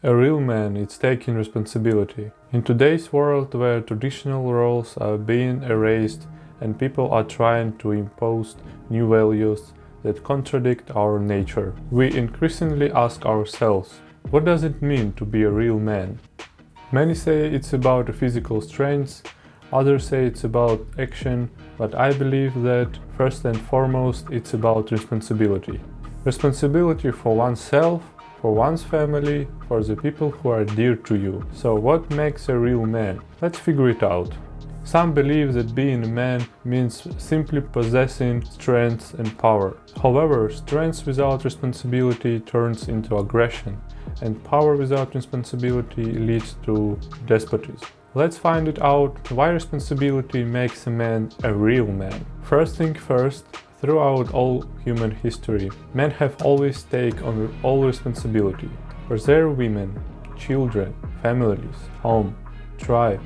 A real man is taking responsibility. In today's world where traditional roles are being erased and people are trying to impose new values that contradict our nature, we increasingly ask ourselves, what does it mean to be a real man? Many say it's about physical strength, others say it's about action, but I believe that first and foremost it's about responsibility. Responsibility for oneself, for one's family, for the people who are dear to you. So what makes a real man? Let's figure it out. Some believe that being a man means simply possessing strength and power. However, strength without responsibility turns into aggression, and power without responsibility leads to despotism. Let's find it out why responsibility makes a man a real man. First thing first, throughout all human history, men have always taken on all responsibility for their women, children, families, home, tribe,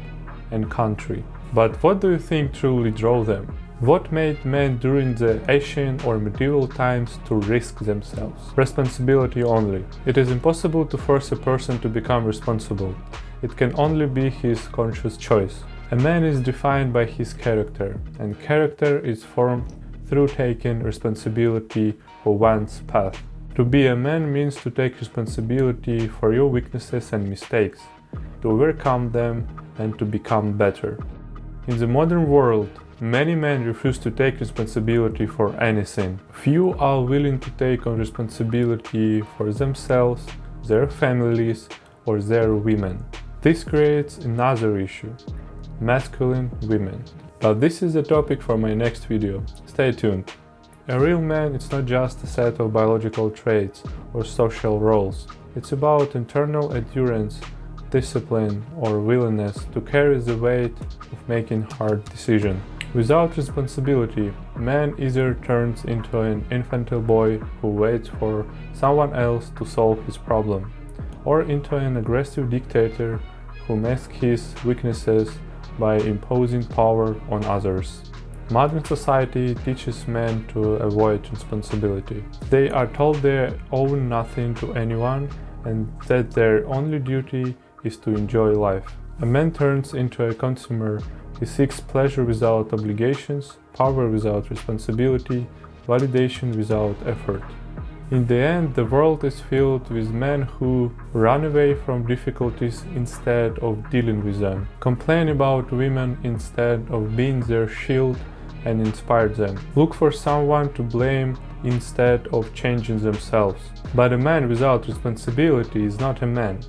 and country. But what do you think truly drove them? What made men during the ancient or medieval times to risk themselves? Responsibility only. It is impossible to force a person to become responsible. It can only be his conscious choice. A man is defined by his character, and character is formed through taking responsibility for one's path. To be a man means to take responsibility for your weaknesses and mistakes, to overcome them and to become better. In the modern world, many men refuse to take responsibility for anything. Few are willing to take on responsibility for themselves, their families, or their women. This creates another issue: masculine women. But this is the topic for my next video. Stay tuned. A real man is not just a set of biological traits or social roles. It's about internal endurance, discipline, or willingness to carry the weight of making hard decisions. Without responsibility, man either turns into an infantile boy who waits for someone else to solve his problem, or into an aggressive dictator who masks his weaknesses by imposing power on others. Modern society teaches men to avoid responsibility. They are told they owe nothing to anyone and that their only duty is to enjoy life. A man turns into a consumer. He seeks pleasure without obligations, power without responsibility, validation without effort. In the end, the world is filled with men who run away from difficulties instead of dealing with them, complain about women instead of being their shield and inspire them, look for someone to blame instead of changing themselves. But a man without responsibility is not a man.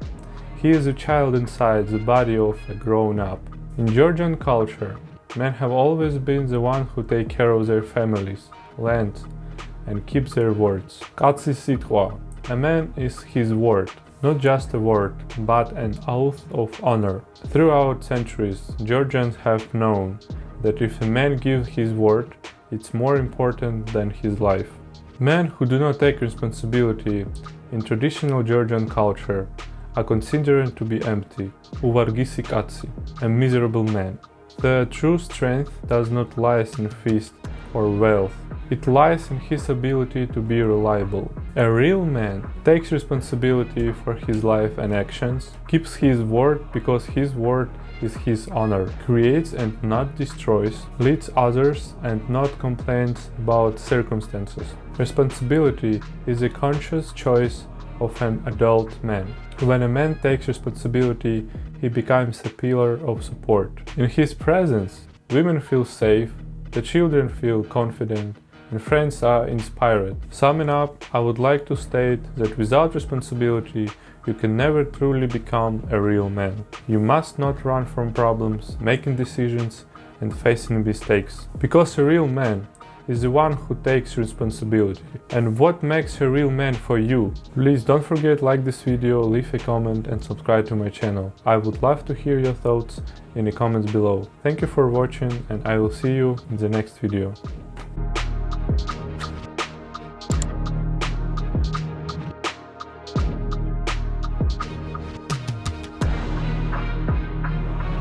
He is a child inside the body of a grown-up. In Georgian culture, men have always been the one who take care of their families, land, and keep their words. Katsi sitwa. A man is his word, not just a word, but an oath of honor. Throughout centuries, Georgians have known that if a man gives his word, it's more important than his life. Men who do not take responsibility in traditional Georgian culture are considered to be empty, uvargisi katsi, a miserable man. The true strength does not lie in feast or wealth. It lies in his ability to be reliable. A real man takes responsibility for his life and actions, keeps his word because his word is his honor, creates and not destroys, leads others and not complains about circumstances. Responsibility is a conscious choice of an adult man. When a man takes responsibility, he becomes a pillar of support. In his presence, women feel safe, the children feel confident, and friends are inspired. Summing up, I would like to state that without responsibility, you can never truly become a real man. You must not run from problems, making decisions, and facing mistakes. Because a real man is the one who takes responsibility. And what makes a real man for you? Please don't forget to like this video, leave a comment and subscribe to my channel. I would love to hear your thoughts in the comments below. Thank you for watching and I will see you in the next video.